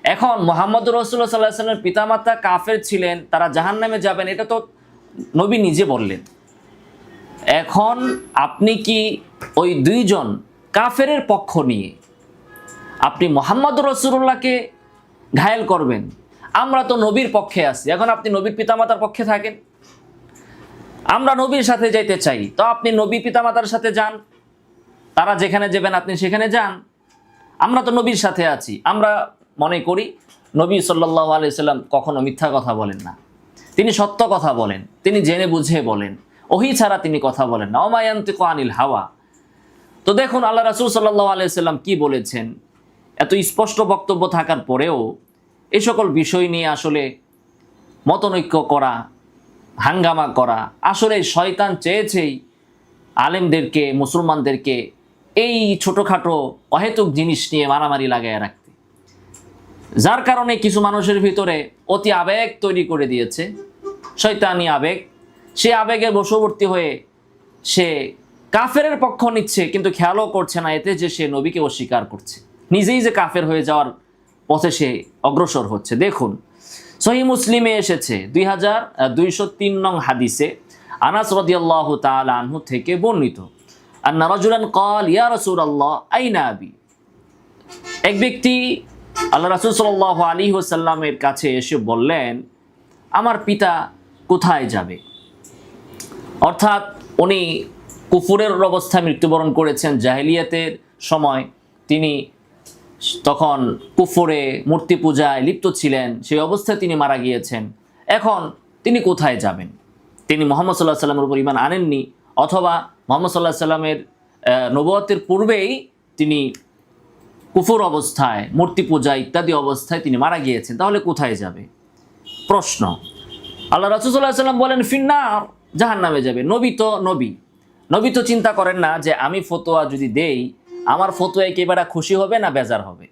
এখন মুহাম্মদ রাসূলুল্লাহ সাল্লাল্লাহু আলাইহি ওয়াসাল্লামের পিতামাতা কাফের ছিলেন, তারা জাহান্নামে যাবেন, এটা তো নবী নিজে বললেন। এখন আপনি কি ওই দুইজন কাফেরের পক্ষ নিয়ে আপনি মুহাম্মদ রাসূলুল্লাহকে ঘায়েল করবেন? আমরা তো নবীর পক্ষে আছি, এখন আপনি নবীর পিতামাতার পক্ষে থাকেন। আমরা নবীর সাথে যাইতে চাই, তো আপনি নবী পিতামাতার সাথে যান, তারা যেখানে যাবেন আপনি সেখানে যান। আমরা তো নবীর সাথে আছি। আমরা মনে করি নবী সাল্লাল্লাহু আলাইহি সাল্লাম কখনো মিথ্যা কথা বলেন না, তিনি সত্য কথা বলেন, তিনি জেনে বুঝে বলেন, ওহী ছাড়া তিনি কথা বলেন না। ওমা ইয়ানতিকু আনিল হাওয়া। তো দেখুন আল্লাহ রাসূল সাল্লাল্লাহু আলাইহি সাল্লাম কি বলেছেন, এত স্পষ্ট বক্তব্য থাকার পরেও এই সকল বিষয় নিয়ে আসলে মতনৈক্য করা, হাঙ্গামা করা, আসলে শয়তান চেয়েছেই আলেমদেরকে, মুসলমানদেরকে এই ছোটোখাটো অহেতুক জিনিস নিয়ে মারামারি লাগায় রাখতে, যার কারণে কিছু মানুষের ভিতরে অতি আবেগ তৈরি করে দিয়েছে, শয়তানি আবেগ। সে আবেগের বশবর্তী হয়ে সে কাফেরের পক্ষ নিচ্ছে, কিন্তু খেয়ালও করছে না এতে যে সে নবীকে অস্বীকার করছে, নিজেই যে কাফের হয়ে যাওয়ার পথে সে অগ্রসর হচ্ছে। দেখুন সহিহ মুসলিমে এসেছে 2203 নং হাদিসে আনাস রাদিয়াল্লাহু তাআলা আনহু থেকে বর্ণিত, আন্না রাজুলান ক্বাল ইয়া রাসূলুল্লাহ আইনা আবি। এক ব্যক্তি আল্লাহ রাসূল সাল্লাল্লাহু আলাইহি ওয়াসাল্লামের কাছে এসে বললেন, আমার পিতা কোথায় যাবে? অর্থাৎ উনি কুফুরের অবস্থায় মৃত্যুবরণ করেছেন, জাহেলিয়াতের সময় তিনি তখন কুফরে মূর্তি পূজায় লিপ্ত ছিলেন, সেই অবস্থায় তিনি মারা গিয়েছেন। এখন তিনি কোথায় যাবেন? তিনি মুহাম্মদ সাল্লাল্লাহু আলাইহি ওয়াসাল্লামের উপর ঈমান আনেননি, অথবা মুহাম্মদ সাল্লাল্লাহু আলাইহি ওয়াসাল্লামের নবুয়তের পূর্বেই তিনি কুফর অবস্থায়, মূর্তি পূজা ইত্যাদি অবস্থায় তিনি মারা গিয়েছেন, তাহলে কোথায় যাবে? প্রশ্ন। আল্লাহ রাসূল সাল্লাল্লাহু আলাইহি ওয়াসাল্লাম বলেন ফিন্নার, জাহান্নামে যাবে। নবী তো চিন্তা করেন না যে আমি ফতোয়া যদি দেই, আমার ফতোয়ায় কি এবার খুশি হবে না বেজার হবে,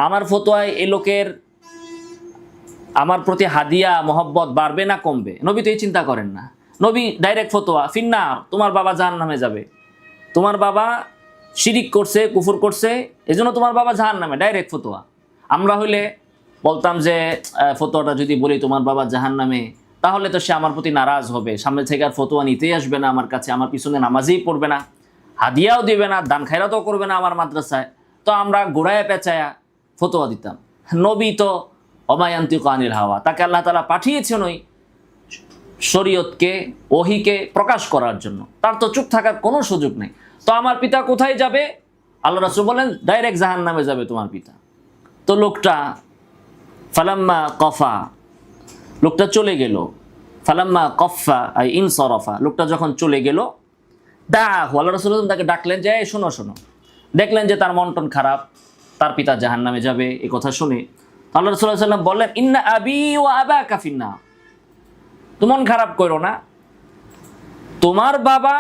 আমার ফতোয়ায় এই লোকের আমার প্রতি হাদিয়া মহব্বত বাড়বে না কমবে। নবী তো এই চিন্তা করেন না। নবী ডাইরেক্ট ফতোয়া, ফিন্নার, তোমার বাবা জাহান্নামে যাবে, তোমার বাবা শিরিক করছে, কুফর করছে, এজন্য তোমার বাবা জাহান্নামে, ডাইরেক্ট ফতোয়া। আমরা হইলে বলতাম যে ফতোয়াটা যদি বলি তোমার বাবা জাহান্নামে, তাহলে তো সে আমার প্রতি নারাজ হবে, সামনে থেকে আর ফতোয়া নিতেই আসবে না আমার কাছে, আমার পিছনে নামাজই পড়বে না, হাদিয়াও দিবে না, দান খায়রাতও করবে না আমার মাদ্রাসায়। তো আমরা গোড়ায় পেঁচায়া ফতোয়া দিতাম। নবী তো ওমা ইয়ানতিকু আনিল হাওয়া, তাকে আল্লাহ তাআলা পাঠিয়েছেন ওই শরীয়তকে, ওহীকে প্রকাশ করার জন্য, তার তো চুপ থাকার কোনো সুযোগ নেই। তো আমার পিতা কোথায় যাবে? আল্লাহ রাসূল বলেন ডাইরেক্ট জাহান্নামে যাবে তোমার পিতা। তো লোকটা ফালাম্মা কফা, লোকটা চলে গেল, ফালাম্মা কফা আই ইনসরাফা, লোকটা যখন চলে গেল, আল্লাহ রাসূল তাকে ডাকলেন যে শোনো শোনো। দেখলেন যে তার মন টন খারাপ, তার পিতা জাহান্নামে যাবে এই কথা শুনে। আল্লাহ রাসূল সাল্লাল্লাহু আলাইহি ওয়াসাল্লাম বললেন ইন্না আবি ওয়া আবাকা ফিন্নার, তুমি মন খারাপ করো না, তোমার বাবা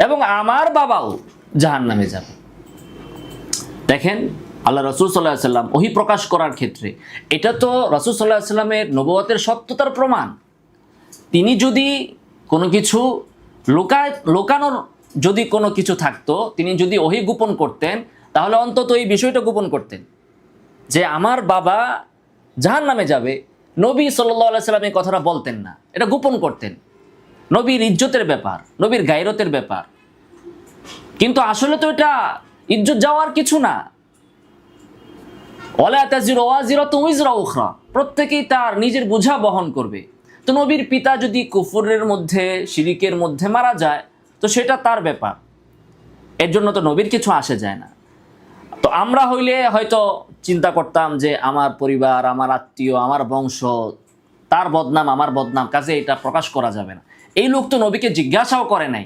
এবং আমার বাবাও জাহান্নামে যাবে। দেখেন আল্লাহ রাসূল সাল্লাল্লাহু আলাইহি ওয়াসাল্লাম ওহী প্রকাশ করার ক্ষেত্রে এটা তো রাসূল সাল্লাল্লাহু আলাইহি ওয়াসাল্লামের নবুয়তের সত্যতার প্রমাণ। তিনি যদি কোনো কিছু লোকানোর যদি কোনো কিছু থাকতো, তিনি যদি ওহী গোপন করতেন, তাহলে অন্তত এই বিষয়টা গোপন করতেন যে আমার বাবা জাহান্নামে যাবে। নবী সাল্লাল্লাহু আলাইহি ওয়াসাল্লাম এই কথাটা বলতেন না, এটা গোপন করতেন। নবীর ইজ্জতের ব্যাপার, নবীর গায়রতের ব্যাপার। কিন্তু আসলে তো এটা ইজ্জত যাওয়ার কিছু না। ওয়ালা তাজিরু ওয়াজিরাতুন উযরা উখরা, প্রত্যেকেই তার নিজের বোঝা বহন করবে। তো নবীর পিতা যদি কুফরের মধ্যে, শিরিকের মধ্যে মারা যায়, তো সেটা তার ব্যাপার, এর জন্য তো নবীর কিছু আসে যায় না। তো আমরা হইলে হয়তো চিন্তা করতাম যে আমার পরিবার, আমার আত্মীয়, আমার বংশ, তার বদনাম আমার বদনাম, কাজে এটা প্রকাশ করা যাবে না। এই লোক তো নবীকে জিজ্ঞাসাও করে নাই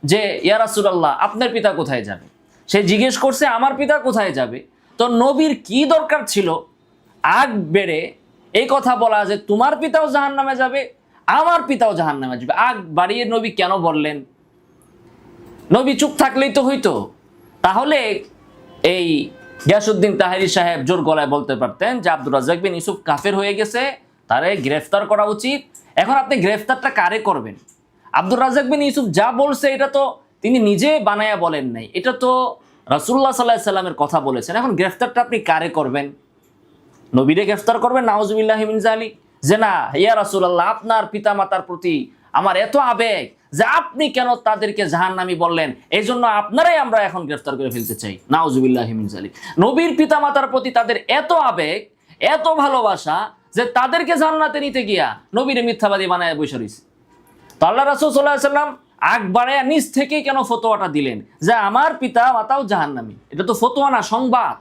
যে ইয়া রাসূলুল্লাহ আপনার পিতা কোথায় যাবে, সে জিজ্ঞেস করছে আমার পিতা কোথায় যাবে। তো নবীর কি দরকার ছিল আগ বেড়ে এই কথা বলা যে তোমার পিতাও জাহান্নামে যাবে, আমার পিতাও জাহান্নামে যাবে? আগ বাড়িয়ে নবী কেন বললেন? নবী চুপ থাকলেই তো হইতো। তাহলে এই গিয়াসউদ্দিন তাহেরি সাহেব জোর গলায় বলতে পারতেন যে আব্দুর রাজ্জাক বিন ইউসুফ কাফের হয়ে গেছে, তারে গ্রেফতার করা উচিত। এখন আপনি গ্রেফতারটা কারে করবেন? আব্দুর রাজ্জাক বিন ইউসুফ যা বলছে এটা তো তিনি নিজে বানায়া বলেন নাই, এটা তো রাসূলুল্লাহ সাল্লাল্লাহু আলাইহি সাল্লামের কথা বলেছেন, এখন গ্রেফতারটা আপনি কারে করবেন? নবীরে গ্রেফতার করবেন নাউজুবিল্লাহি মিন যালিক, যে না ইয়া রাসূলুল্লাহ আপনার পিতামাতার প্রতি আমার এত আবেগ যে আপনি কেন তাদেরকে জাহান্নামী বললেন, এই জন্য আপনারাই আমরা এখন গ্রেফতার করে ফেলতে চাই, নাউজুবিল্লাহি মিন যালিক। নবীর পিতামাতার প্রতি তাদের এত আবেগ, এত ভালোবাসা যে তাদেরকে জান্নাতে নিতে গিয়া নবীরে মিথ্যাবাদী বানায় বসে রয়েছে। তো আল্লাহ রাসূল সাল্লাল্লাহু আলাইহি সাল্লাম আগ বাড়ায়া নিজ থেকেই কেন ফতোয়াটা দিলেন যে আমার পিতা মাতাও জাহান্নামী? এটা তো ফতোয়া না, সংবাদ।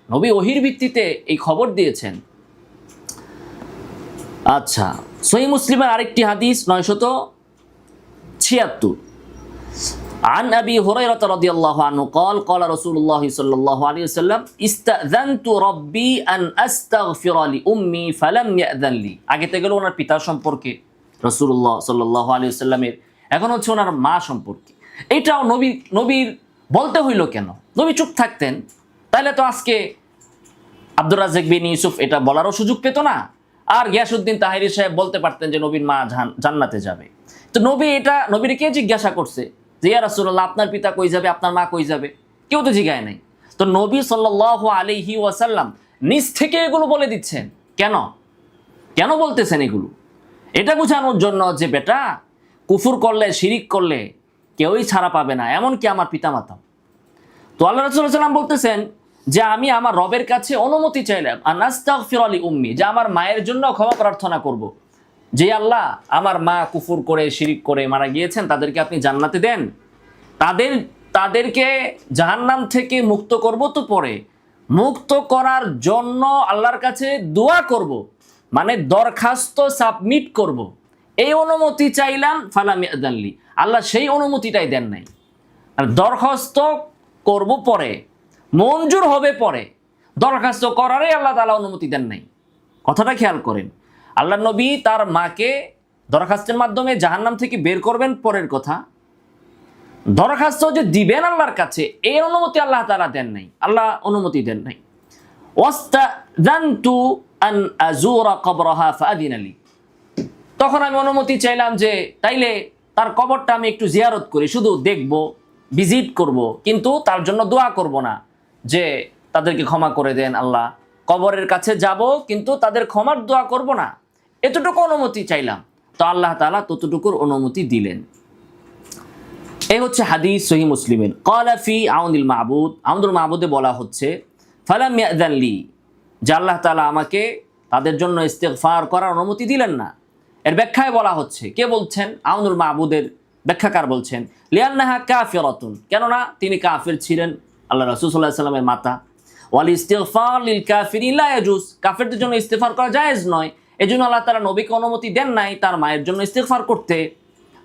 নবী ওহীর ভিত্তিতে এই খবর দিয়েছেন। আচ্ছা, সহিহ মুসলিমের আরেকটি হাদিস 976 عن أبي هريرة رضي الله عنه قال قال رسول الله صلى الله عليه وسلم استأذنت ربي أن أستغفر لأمي فلم يأذن لي। আগে থেকে গেল ওনার পিতা সম্পর্কে রাসূলুল্লাহ সাল্লাল্লাহু আলাইহি ওয়াসাল্লামের, এখন হচ্ছে ওনার মা সম্পর্কে। এটাও নবীর বলতে হইল কেন? নবী চুপ থাকতেন তাহলে তো আজকে আব্দুর রাজ্জাক বিন ইউসুফ এটা বলারও সুযোগ পেত না, আর গিয়াসউদ্দিন তাহেরি সাহেব বলতে পারতেন যে নবীর মা জান্নাতে যাবে। তো নবীর কে জিজ্ঞাসা করছে যে ইয়া রাসূলুল্লাহ আপনার পিতা কই যাবে, আপনার মা কই যাবে? কেউ তো জিজ্ঞাসা নাই। তো নবী সাল্লাল্লাহু আলাইহি ওয়াসাল্লাম নিজ থেকে এগুলো বলে দিচ্ছেন কেন বলতেছেন এগুলো? এটা বোঝানোর জন্য যে বেটা কুফর করলে, শিরিক করলে কেউই ছাড়া পাবে না, এমনকি আমার পিতামাতা। তো আল্লাহ রাসূল সাল্লাল্লাহু আলাইহি ওয়াসাল্লাম বলতেছেন যে আমি আমার রবের কাছে অনুমতি চাইলাম আন আস্তাগফির লি উম্মি, যে আমার মায়ের জন্য ক্ষমা প্রার্থনা করব, যে আল্লাহ আমার মা কুফর করে শিরিক করে মারা গিয়েছেন, তাদেরকে আপনি জান্নাতে দেন, তাদেরকে জাহান্নাম থেকে মুক্ত করব। তো পরে মুক্ত করার জন্য আল্লাহর কাছে দোয়া করব, মানে দরখাস্ত সাবমিট করব, এই অনুমতি চাইলাম। ফালাম ইয়াযান লি, আল্লাহ সেই অনুমতিটাই দেন নাই। আর দরখাস্ত করব পরে, মঞ্জুর হবে পরে, দরখাস্ত করারই আল্লাহ তাআলা অনুমতি দেন নাই। কথাটা খেয়াল করেন, আল্লাহ নবী তার মাকে দরখাস্তের মাধ্যমে জাহান্নাম থেকে বের করবেন পরের কথা, দরখাস্ত যে দিবেন আল্লাহর কাছে এই অনুমতি আল্লাহ তাআলা দেন নাই, আল্লাহ অনুমতি দেন নাই। ওয়াস্তাযানতু আন আযুরা কবরাহা ফাআযিনা লি, তখন আমি অনুমতি চাইলাম যে তাইলে তার কবরটা আমি একটু জিয়ারত করি, শুধু দেখব, ভিজিট করব, কিন্তু তার জন্য দোয়া করব না যে তাদেরকে ক্ষমা করে দেন আল্লাহ। কবরের কাছে যাব কিন্তু তাদের ক্ষমার দোয়া করব না, এতটুকু অনুমতি চাইলাম। তো আল্লাহ তাআলা ততটুকুর অনুমতি দিলেন। এই হচ্ছে হাদিস সহিহ মুসলিমের। ক্বালা ফি আউনিল মাবুদ, আউনুল মাবুদে বলা হচ্ছে ফালাম ইয়াযান লি, যে আল্লাহ তাআলা আমাকে তাদের জন্য ইস্তিগফার করার অনুমতি দিলেন না। এর ব্যাখ্যায় বলা হচ্ছে, কে বলছেন? আউনুল মাবুদের ব্যাখ্যাকার বলছেন লিআন্নাহা কাফিরাতুন, কেননা তিনি কাফির ছিলেন, আল্লাহ রাসূল সাল্লাল্লাহু আলাইহি ওয়াসাল্লামের মাতা। ওয়াল ইস্তিগফার লিল কাফিরিন লা ইয়াজুজ, কাফিরদের জন্য ইস্তিগফার করা জায়েজ নয়, এজন্য আল্লাহ তাআলা নবীকে অনুমতি দেন নাই তার মায়ের জন্য ইস্তিগফার করতে।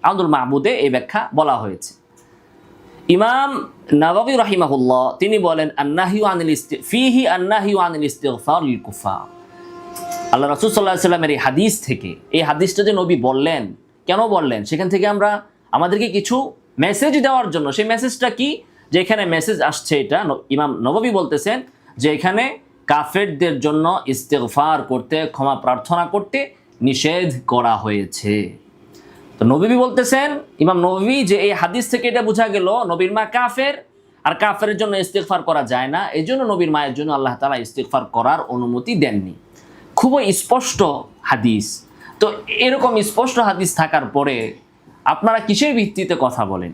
আউনুল মাবুদে এই ব্যাখ্যা বলা হয়েছে। ইমাম নাওয়াবী রাহিমাহুল্লাহ তিনি বলেন আন-নাহয়ু আনিল ফিহি আন-নাহয়ু আনিল ইস্তিগফার লিল কুফার, আল্লাহ রাসূল সাল্লাল্লাহু আলাইহি ওয়াসাল্লামের এই হাদিস থেকে, এই হাদিসটা যে নবী বললেন, কেন বললেন, সেখান থেকে আমরা আমাদেরকে কিছু মেসেজ দেওয়ার জন্য, সেই মেসেজটা কি, যে এখানে মেসেজ আসছে, এটা ইমাম নববী বলতেছেন যে এখানে কাফেরদের জন্য ইস্তিগফার করতে, ক্ষমা প্রার্থনা করতে নিষেধ করা হয়েছে। তো নবী বলতেছেন, ইমাম নববী, যে এই হাদিস থেকে এটা বোঝা গেল নবীর মা কাফের, আর কাফের জন্য ইস্তিগফার করা যায় না, এই জন্য নবীর মায়ের জন্য আল্লাহ তাআলা ইস্তিগফার করার অনুমতি দেননি। খুবই স্পষ্ট হাদিস। তো এরকম স্পষ্ট হাদিস থাকার পরে আপনারা কিসের ভিত্তিতে কথা বলেন?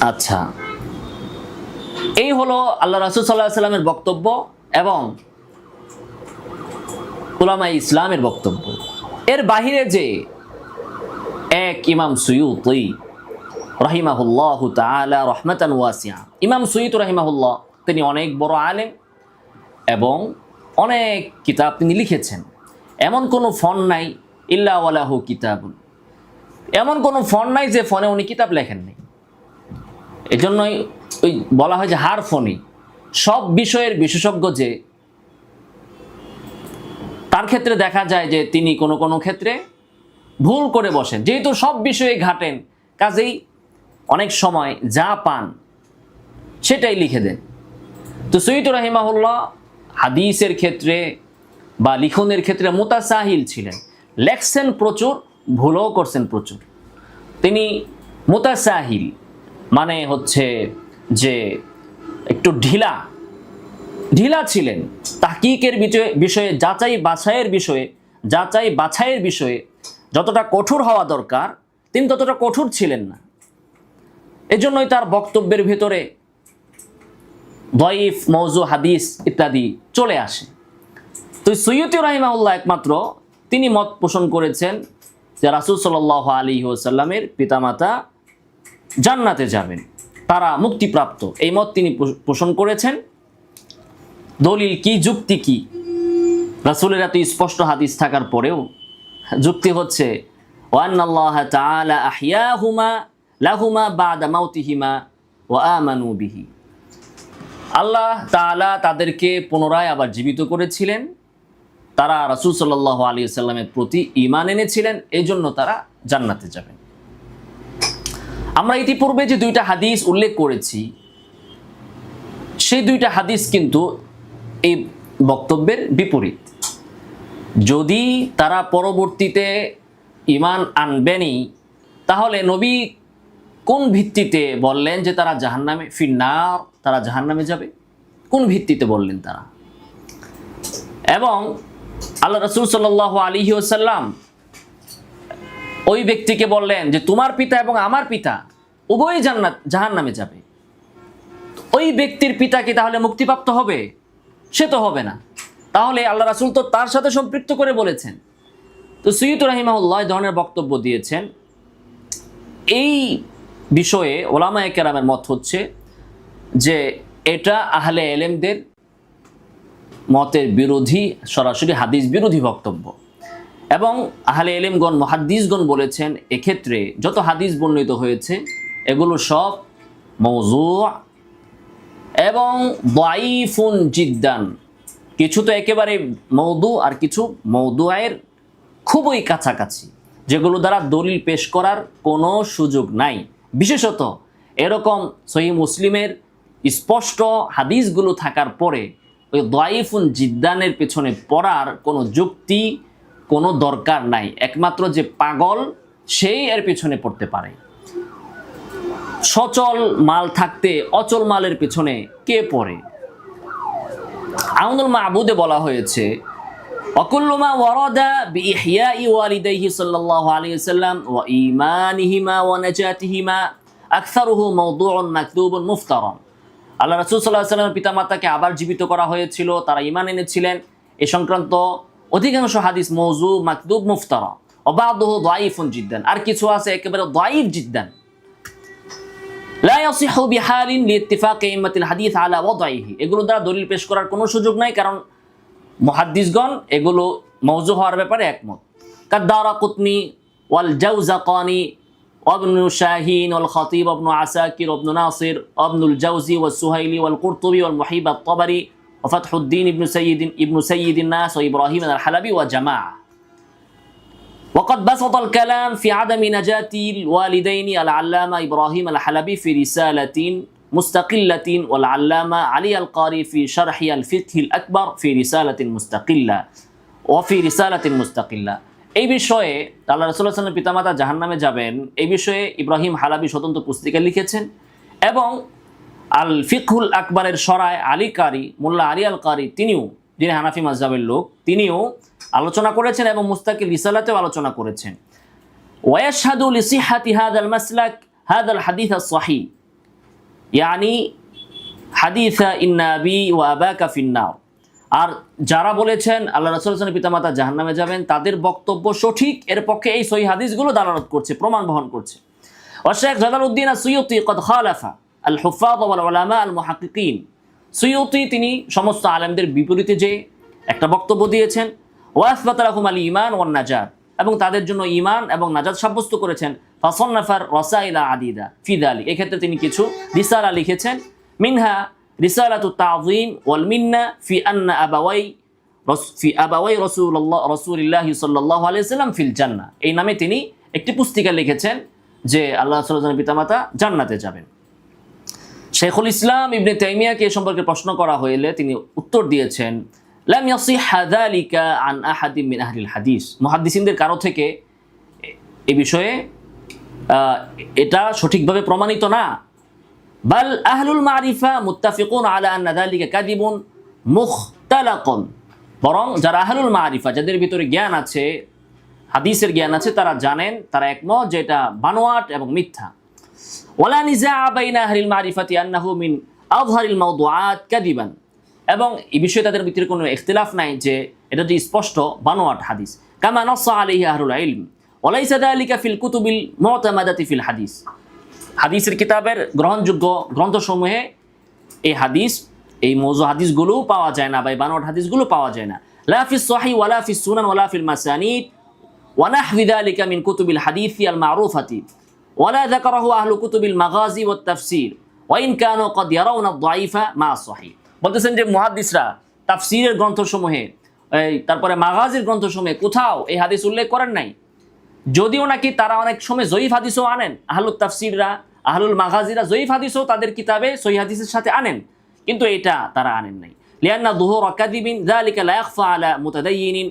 আচ্ছা, এই হলো আল্লাহ রাসূল সাল্লাল্লাহু আলাইহি ওয়াসাল্লামের বক্তব্য এবং উলামায়ে ইসলামের বক্তব্য। এর বাহিরে যে এক ইমাম সুয়ুতী রাহিমাহুল্লাহু তাআলা রাহমাতান ওয়াসিআ, ইমাম সুয়ুতী রাহিমাহুল্লাহ তিনি অনেক বড় আলেম এবং অনেক কিতাব তিনি লিখেছেন। এমন কোনো ফোন নাই ইল্লা ওয়ালাহু কিতাবুন, এমন কোনো ফোন নাই যে ফোনে উনি কিতাব লেখেননি। এজন্যই ওই বলা হয় যে হার ফোনই, সব বিষয়ের বিশেষজ্ঞ, যে তার ক্ষেত্রে দেখা যায় যে তিনি কোনো কোনো ক্ষেত্রে ভুল করে বসেন, যেহেতু সব বিষয়ে ঘাটেন, কাজেই অনেক সময় যা পান সেটাই লিখে দেন। তো সুয়ুতী রাহিমাহুল্লাহ হাদিসের ক্ষেত্রে বা লিখনের ক্ষেত্রে মুতাসাহিল ছিলেন, লেখছেন প্রচুর, ভুলও করছেন প্রচুর। তিনি মুতাসাহিল, মানে হচ্ছে যে একটু ঢিলা ছিলেন, তাহকিকের বিষয়ে যাচাই বাছাইয়ের বিষয়ে যতটা কঠোর হওয়া দরকার তিনি ততটা কঠোর ছিলেন না। এজন্যই তার বক্তব্যের ভিতরে দয়ীফ, মওযু হাদিস ইত্যাদি চলে আসে। তো সুয়ুতি রাহিমাহুল্লাহ একমাত্র তিনি মত পোষণ করেছেন যে রাসূল সাল্লাল্লাহু আলাইহি ওয়াসাল্লামের পিতামাতা জান্নাতে যাবেন, তারা মুক্তিপ্রাপ্ত, এই মত তিনি পোষণ করেছেন। দলিল কি, যুক্তি কি? রাসূলের এত স্পষ্ট হাদিস থাকার পরেও যুক্তি হচ্ছে ওয়ান্নাল্লাহ তাআলা আহইয়াহুমা লাহুমা বা'দা মাউতিহিমা ওয়া আমানু বিহি। আল্লাহ তাআলা তাদেরকে পুনরায় আবার জীবিত করেছিলেন, তারা রাসূল সাল্লাল্লাহু আলাইহি ওয়াসাল্লামের প্রতি ঈমান এনেছিলেন, এই জন্য তারা জান্নাতে যাবেন। আমরা ইতিপূর্বে যে দুইটা হাদিস উল্লেখ করেছি সেই দুইটা হাদিস কিন্তু এই বক্তব্যের বিপরীত। যদি তারা পরবর্তীতে ঈমান আনবেনই, তাহলে নবী কোন ভিত্তিতে বললেন যে তারা জাহান্নামে ফিন্নার, তারা জাহান্নামে যাবে? কোন ভিত্তিতে বললেন তারা? এবং আল্লাহ রাসূল সাল্লাল্লাহু আলাইহি ওয়াসাল্লাম ওই ব্যক্তিকে বললেন যে তোমার পিতা এবং আমার পিতা উভয়ই জাহান্নামে যাবে। ওই ব্যক্তির পিতা কি তাহলে মুক্তিপ্রাপ্ত হবে? সে তো হবে না। তাহলে আল্লাহ রাসূল তো তার সাথে সম্পৃক্ত করে বলেছেন। তো সুয়ুতি রাহিমাহুল্লাহ এই ধরনের বক্তব্য দিয়েছেন। এই বিষয়ে ওলামায়ে কেরামের মত হচ্ছে যে এটা আহলে ইলমদের মতের বিরোধী, সরাসরি হাদিস বিরোধী বক্তব্য। এবং আহলে ইলমগণ, মুহাদ্দিসগণ বলেছেন এক্ষেত্রে যত হাদিস বর্ণিত হয়েছে এগুলো সব মওযু' এবং দাঈফুন জিদ্দান। কিছু তো একেবারে মওদু আর কিছু মওদুয়ের খুবই কাছাকাছি, যেগুলো দ্বারা দলিল পেশ করার কোনো সুযোগ নাই। বিশেষত এরকম সহিহ মুসলিমের স্পষ্ট হাদিসগুলো থাকার পরে ওই দাঈফুন জিদ্দানের পেছনে পড়ার কোনো যুক্তি, কোনো দরকার নাই। একমাত্র যে পাগল সেই এর পেছনে পড়তে পারে। সচল মাল থাকতে অচল মালের পেছনে কে পড়ে? আউনুল মাবুদে বলা হয়েছে ওয়াকুল্লু মা ওয়ারাদা বিইহইয়াই ওয়ালিদাইহি সাল্লাল্লাহু আলাইহি ওয়াসাল্লাম ওয়া ঈমানিহিমা ওয়া নাজাতিহিমা আকসারুহু মাওদুউন মাকদুবুন মুফতারান। আল্লাহ রাসূল সাল্লাল্লাহু আলাইহি ওয়াসাল্লামের পিতামাতাকে আবার জীবিত করা হয়েছিল, তারা ঈমান এনেছিলেন, এ সংক্রান্ত অধিকাংশ হাদিস মওযু, মাকদুব, মুফতারা। ওয়া বা'দুহু দাঈফুন জিদ্দান, আর কিছু আছে একেবারে দাঈফ জিদ্দান। লা ইয়াসিহু বিহালিন লিইত্তিফাকি ইম্মাতিল হাদিস আলা ওয়াদঈহি। এগুলো দ্বারা দলিল পেশ করার কোনো সুযোগ নাই, কারণ মুহাদ্দিসগণ এগুলো মওযু হওয়ার ব্যাপারে একমত। কাদ-দারাকুতনি ওয়াল জাওজাকানি وابن شاهين والخطيب وابن عساكر وابن ناصر وابن الجوزي والسهيلي والقرطبي والمحيب الطبري وفتح الدين ابن سيد الناس وإبراهيم الحلبي وجماعة. وقد بسط الكلام في عدم نجاة الوالدين العلامة إبراهيم الحلبي في رسالة مستقلة، والعلامة علي القاري في شرح الفقه الأكبر في رسالة مستقلة وفي رسالة مستقلة. এই বিষয়ে আল্লাহ রাসূল সাল্লাল্লাহু আলাইহি ওয়াসাল্লামের পিতামাতা জাহান্নামে যাবেন এই বিষয়ে ইব্রাহিম হালাবি স্বতন্ত্র পুস্তিকা লিখেছেন, এবং আল ফিকহুল আকবরের সরায় আলী কারি, মোল্লা আলী আল কারি, তিনিও, যিনি হানাফি মাযহাবের লোক, তিনিও আলোচনা করেছেন এবং মুস্তাকিল রিসালাতেও আলোচনা করেছেন। ওয়াশহাদু লিসিহহাতি হাযাল মাসলাক হাযাল হাদিস আস-সহিহ, ইয়ানি হাদিস ইন্না আবি ওয়া আবাকা ফিন্নার। আর যারা বলেছেন আল্লাহ রাসূল সাল্লাল্লাহু আলাইহি ওয়াসাল্লামের পিতামাতা জাহান্নামে যাবেন, তাদের বক্তব্য সঠিক, এর পক্ষে এই সহিহ হাদিসগুলো দালালত করছে, প্রমাণ বহন করছে। ওয়াশেখ জালালউদ্দিন আস-সুয়ুতি قد خالف الحفاظ والعلماء المحققين। সুয়ুতি তিনি সমস্ত আলেমদের বিপরীতে যে একটা বক্তব্য দিয়েছেন। ওয়াসবাত লাহুম আল ঈমান ওয়ান নাজাত, এবং তাদের জন্য ঈমান এবং নাজাত সাব্যস্ত করেছেন। ফাসান্নাফার রাসাইলা আদিদা ফি যালিক, এক্ষেত্রে তিনি কিছু রিসালা লিখেছেন। মিনহা রিসালাতু তাযীম ওয়াল মিন্না ফি আন্না আবাওয়াই রাসূলিল্লাহি সাল্লাল্লাহু আলাইহি ওয়াসাল্লাম ফিল জান্নাহ, এই নামে তিনি একটি পুস্তিকা লিখেছেন যে আল্লাহ রাসূল সাল্লাল্লাহু আলাইহি ওয়াসাল্লামের পিতামাতা জান্নাতে যাবেন। শেখুল ইসলাম ইবনে তাইমিয়াকে এ সম্পর্কে প্রশ্ন করা হলে তিনি উত্তর দিয়েছেন লাম ইয়াসিহা যালিকা আন আহাদিন মিন আহলিল হাদিস। মুহাদ্দিসিনদের কারো থেকে এ বিষয়ে এটা সঠিকভাবে প্রমাণিত না বাল আহলুল মারিফা মুত্তাফিকুন আলা আন্না যালিকা কাযিবুন মুখতালাকুন, বরং যারা আহলুল মারিফা, যাদের ভিতরে জ্ঞান আছে, হাদিসের জ্ঞান আছে, তারা জানেন, তারা একমত যে এটা বানোয়াট এবং মিথ্যা। ওয়ালা নিজা বাইনা আহলিল মারিফাতি আন্নাহু মিন আযহারিল মাওদুআত কাযিবান, এবং এই বিষয়ে তাদের ভিতরে কোনো ইখতিলাফ নাই যে এটা যে স্পষ্ট বানোয়াট হাদিস। কামা নাসসা আলাইহি আহলুল ইলম ওয়া লাইসা যালিকা ফিল কুতুবিল মুতামাদাতি ফিল হাদিস, হাদিসের কিতাবের গ্রহণযোগ্য গ্রন্থসমূহে এই হাদিস, এই মওযু হাদিসগুলো পাওয়া যায় না, বা এই বানোয়াট হাদিসগুলো পাওয়া যায় না। লা ফিস সহিহ ওয়ালা ফিস সুনান ওয়ালা ফিল মাসানিদ ওয়া নাহওয়ি যালিকা মিন কুতুবিল হাদিস আল মারুফাতি ওয়ালা যাকারাহু আহলু কুতুবিল মাগাজি ওয়াত তাফসীর ওয়া ইন কানু ক্বাদ ইয়ারাউনা আদ-দাঈফা মা সহিহ। বলতেছেন যে মুহাদ্দিসরা তাফসীরের গ্রন্থসমূহে, তারপরে মাগাজির গ্রন্থসমূহে কোথাও এই হাদিস উল্লেখ করেন নাই, যদিও নাকি তারা অনেক সময় জয়ীফ হাদিসও আনেন। আহলুত তাফসীররা, আহলুল মাগাজিরা জয়ীফ হাদিসও তাদের কিতাবে সহিহ হাদিসের সাথে আনেন, কিন্তু এটা তারা আনেন নাই। লিআন্না যুহুরা কাযিবিন যালিকা লা ইয়াখফা আলা মুতাদায়্যিনিন,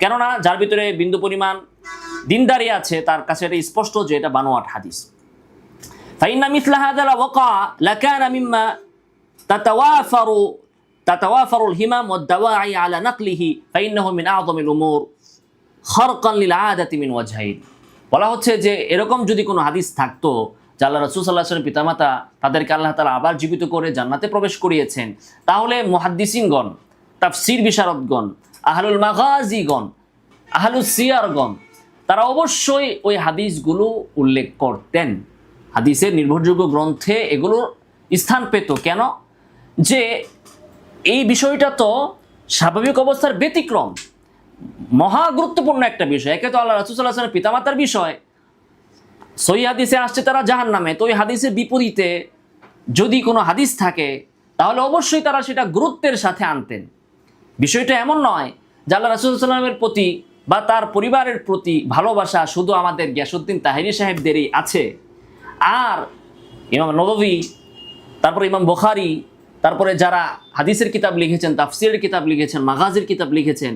কেননা যার ভিতরে বিন্দু পরিমাণ দিনদারি আছে তার কাছে এটা স্পষ্ট যে এটা বানোয়াট হাদিস। ফাইন্না মিসলা হাযা লা ওয়াকা লাকানা মিম্মা তাতাওয়াফারুল হিমাম ওয়াদ দাওয়াই আলা নাকলিহি ফাইন্নাহু মিন আযমিল উমুর খারকান লিল আদাতি মিন ওয়াজহাইন। বলা হচ্ছে যে এরকম যদি কোনো হাদিস থাকতো যে আল্লাহ রাসূল সাল্লাল্লাহু আলাইহি ওয়াসাল্লাম পিতামাতা তাদেরকে আল্লাহ তাআলা আবার জীবিত করে জান্নাতে প্রবেশ করিয়েছেন, তাহলে মুহাদ্দিসিনগণ, তাফসীর বিশারদগণ, আহলুল মাগাজিগণ, আহলুস সিয়ারগণ, তারা অবশ্যই ওই হাদিসগুলো উল্লেখ করতেন। হাদিসের নির্ভরযোগ্য গ্রন্থে এগুলোর স্থান পেত। কেন? যে এই বিষয়টা তো স্বাভাবিক অবস্থার ব্যতিক্রম, মহা গুরুত্বপূর্ণ একটা বিষয়। একে তো আল্লাহ রাসূল সাল্লাল্লাহু আলাইহি ওয়াসাল্লাম পিতামাতার বিষয়, সহিহ হাদিসে আসছে তারা জাহান্নামে, তো ওই হাদিসের বিপরীতে যদি কোনো হাদিস থাকে তাহলে অবশ্যই তারা সেটা গুরুত্বের সাথে আনতেন। বিষয়টা এমন নয় যে আল্লাহ রাসূল সাল্লাল্লাহু আলাইহি ওয়াসাল্লামের প্রতি বা তার পরিবারের প্রতি ভালোবাসা শুধু আমাদের গিয়াসউদ্দিন তাহেরি সাহেবদেরই আছে, আর ইমাম নববী, তারপরে ইমাম বুখারী, তারপরে যারা হাদিসের কিতাব লিখেছেন, তাফসীরের কিতাব লিখেছেন, মাগাজির কিতাব লিখেছেন,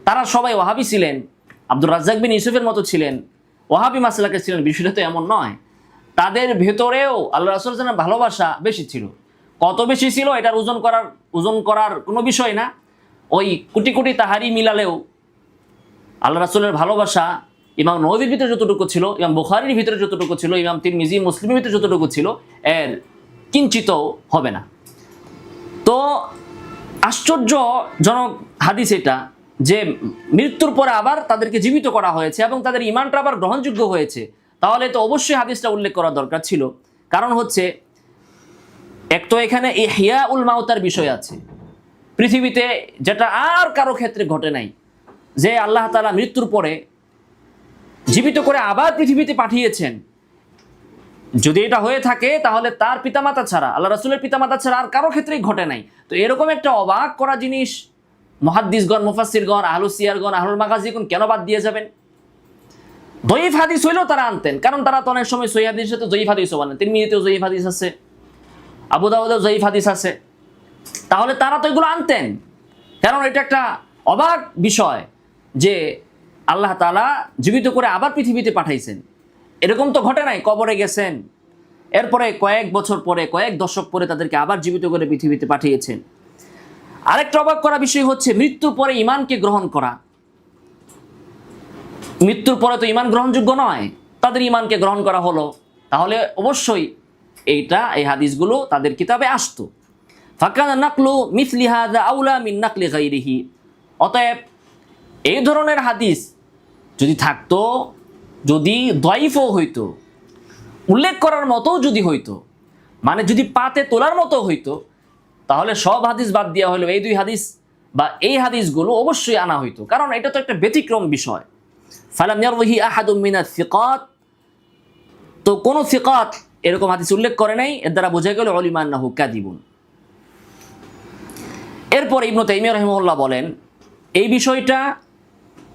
তারা সবাই ওয়াহাবি ছিলেন, আব্দুর রাজ্জাক বিন ইউসুফের মতো ছিলেন, ওয়াহাবি মাসলাকে ছিলেন। বিষয়টা তো এমন নয়, তাদের ভেতরেও আল্লাহ রাসূল সাল্লাল্লাহু আলাইহি ওয়াসাল্লামের ভালোবাসা বেশি ছিল। কত বেশি ছিল এটার ওজন করার কোনো বিষয় না। ওই কোটি কোটি তাহারি মিলালেও আল্লাহ রাসূলের ভালোবাসা ইমাম নববীর ভিতরে যতটুকু ছিল, ইমাম বুখারীর ভিতরে যতটুকু ছিল, ইমাম তিরমিজি মুসলিমের ভিতরে যতটুকু ছিল, এর কিঞ্চিতও হবে না। তো আশ্চর্যজনক হাদিস এটা যে মৃত্যুর পরে আবার তাদেরকে জীবিত করা হয়েছে এবং তাদের ঈমানটা আবার গ্রহণযোগ্য হয়েছে, তাহলে তো অবশ্যই হাদিসটা উল্লেখ করা দরকার ছিল। কারণ হচ্ছে এক তো এখানে ইহইয়াউল মাউতার বিষয় আছে, পৃথিবীতে যেটা আর কারো ক্ষেত্রে ঘটে নাই, যে আল্লাহ তাআলা মৃত্যুর পরে জীবিত করে আবার পৃথিবীতে পাঠিয়েছেন। যদি এটা হয়ে থাকে তাহলে তার পিতামাতা ছাড়া, আল্লাহ রাসূলের পিতামাতা ছাড়া আর কারো ক্ষেত্রেই ঘটে নাই। তো এরকম একটা অবাক করা জিনিস মুহাদ্দিসগণ, মুফাসসিরগণ, আহলুস সিয়ারগণ, আহলুল মাগাজিগণ কেন বাদ দিয়ে যাবেন? দয়ীফ হাদিস হইলেও তারা আনতেন, কারণ তারা তো অনেক সময় সহিহ হাদিসের সাথে দয়ীফ হাদিসও বানান। তিরমিজিতেও দয়ীফ হাদিস আছে, আবু দাউদেও দয়ীফ হাদিস আছে, তাহলে তারা তো এগুলো আনতেন। কারণ এটা একটা অবাক বিষয় যে আল্লাহ তাআলা জীবিত করে আবার পৃথিবীতে পাঠাইছেন। এরকম তো ঘটে নাই, কবরে গেছেন, এরপরে কয়েক বছর পরে, কয়েক দশক পরে তাদেরকে আবার জীবিত করে পৃথিবীতে পাঠিয়েছেন। আরেকটা অবাক করা বিষয় হচ্ছে মৃত্যুর পরে ঈমানকে গ্রহণ করা। মৃত্যুর পরে তো ঈমান গ্রহণযোগ্য নয়, তাদের ঈমানকে গ্রহণ করা হলো, তাহলে অবশ্যই এই হাদিসগুলো তাদের কিতাবে আসতো। ফাকানা নাকলু মিসলি হাযা আউলা মিন নাকলি গায়রিহি। অতএব এই ধরনের হাদিস যদি থাকতো, যদি দয়ীফও হইতো, উল্লেখ করার মতো যদি হইতো, মানে যদি পাতে তোলার মতো হইতো, তাহলে সব হাদিস বাদ দেওয়া হলো এই দুই হাদিস বা এই হাদিসগুলো অবশ্যই আনা হইতো। কারণ এটা তো একটা ব্যতিক্রম বিষয়। ফালাম ইয়ারওয়িহি আহাদুম মিনাস সিকাত, তো কোন সিকাত এরকম হাদিস উল্লেখ করে নাই, এর দ্বারা বোঝা গেল উলিমা আন্নাহু কাযিবুন। এরপর ইবনে তাইমিয়া রাহিমাহুল্লাহ বলেন এই বিষয়টা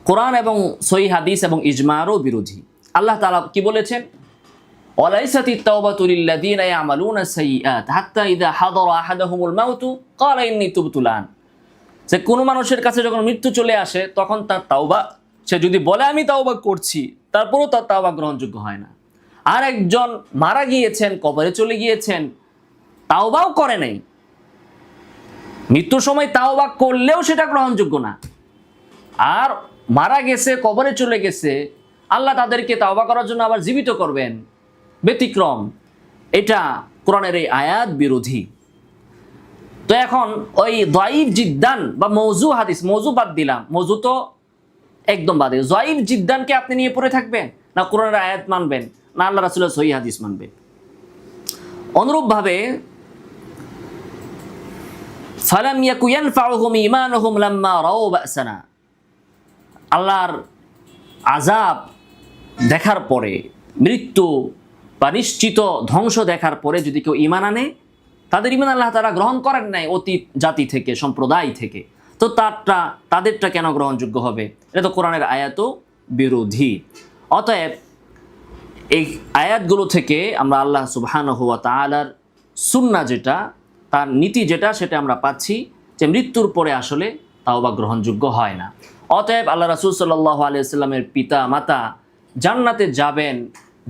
কোরআন এবং সহিহ হাদিস এবং ইজমারও বিরোধী। আল্লাহ তাআলা কি বলেছেন? ওয়ালাইসাতিত তাওবাতু লিল্লাযিনা ইয়ামালুনা সাইয়্যাত হাত্তা ইযা হাদারা আহাদাহুমুল মাউতু ক্বালা ইন্নী তুবতু আন। যে কোনো মানুষের কাছে যখন মৃত্যু চলে আসে তখন তার তাওবা, সে যদি বলে আমি তাওবা করছি, তারপরও তার তাওবা গ্রহণযোগ্য হয় না। আর একজন মারা গিয়েছেন, কবরে চলে গিয়েছেন, তাওবাও করে নাই, মৃত্যুর সময় তাওবা করলেও সেটা গ্রহণযোগ্য না। আর মারা গেছে, কবরে চলে গেছে, আল্লাহ তাদেরকে তাওবা করার জন্য আবার জীবিত করবেন, ব্যতিক্রম। এটা কোরআনের এই আয়াত বিরোধী। তো এখন ওই দাইফ জিদ্দান বা মৌজু হাদিস, মৌজু বাদ দিলাম, মৌজু তো একদম বাদে, দাইফ জিদ্দানকে আপনি নিয়ে পড়ে থাকবেন, না কোরআনের আয়াত মানবেন, না আল্লাহ রাসূলের সহিহ হাদিস মানবেন। অনুরূপভাবে ফালাম ইয়াকু ইয়ানফাউহুম ঈমানুহুম লাম্মা রাউ বা'সানা, আল্লাহর আযাব দেখার পরে, মৃত্যু বা নিশ্চিত ধ্বংস দেখার পরে যদি কেউ ঈমান আনে, তাদের ঈমান আল্লাহ তাআলা গ্রহণ করেন নাই অতীত জাতি থেকে, সম্প্রদায় থেকে, তো তাদেরটা কেন গ্রহণযোগ্য হবে? এটা তো কোরআনের আয়াতও বিরোধী। অতএব এই আয়াতগুলো থেকে আমরা আল্লাহ সুবহানাহু ওয়া তাআলার সুন্নাহ যেটা, তার নীতি যেটা, সেটা আমরা পাচ্ছি যে মৃত্যুর পরে আসলে তাওবা গ্রহণযোগ্য হয় না। অতএব আল্লাহ রাসূল সাল্লাল্লাহু আলাইহি ওয়াসাল্লামের পিতা মাতা জান্নাতে যাবেন,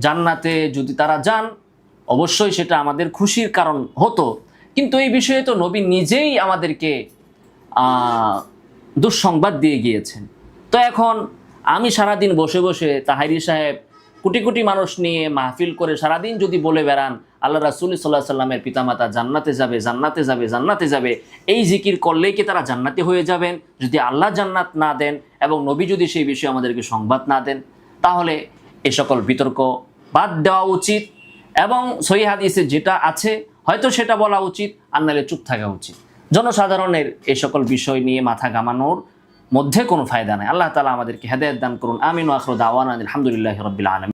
জান্নাতে যদি তারা যান অবশ্যই সেটা আমাদের খুশির কারণ হতো, কিন্তু এই বিষয়ে তো নবী নিজেই আমাদেরকে দুঃসংবাদ দিয়ে গিয়েছেন। তো এখন আমি সারাদিন বসে বসে তাহেরি সাহেব কোটি কোটি মানুষ নিয়ে মাহফিল করে সারাদিন যদি বলে বেড়ান আল্লাহ রাসূল সাল্লাল্লাহু আলাইহি সাল্লামের পিতামাতা জান্নাতে যাবে, জান্নাতে যাবে, জান্নাতে যাবে, এই জিকির করলেই কি তারা জান্নাতি হয়ে যাবেন? যদি আল্লাহ জান্নাত না দেন এবং নবী যদি সেই বিষয়ে আমাদেরকে সংবাদ না দেন, তাহলে এই সকল বিতর্ক বাদ দেওয়া উচিত এবং সহিহ হাদিসে যেটা আছে হয়তো সেটা বলা উচিত, আর নাহলে চুপ থাকা উচিত। জনসাধারণের এই সকল বিষয় নিয়ে মাথা ঘামানোর মধ্যে কোনো ফায়দা নাই। আল্লাহ তাআলা আমাদেরকে হেদায়েত দান করুন। আমিন ওয়া আখিরু দাওয়ানা আলহামদুলিল্লাহি রাব্বিল আলামিন।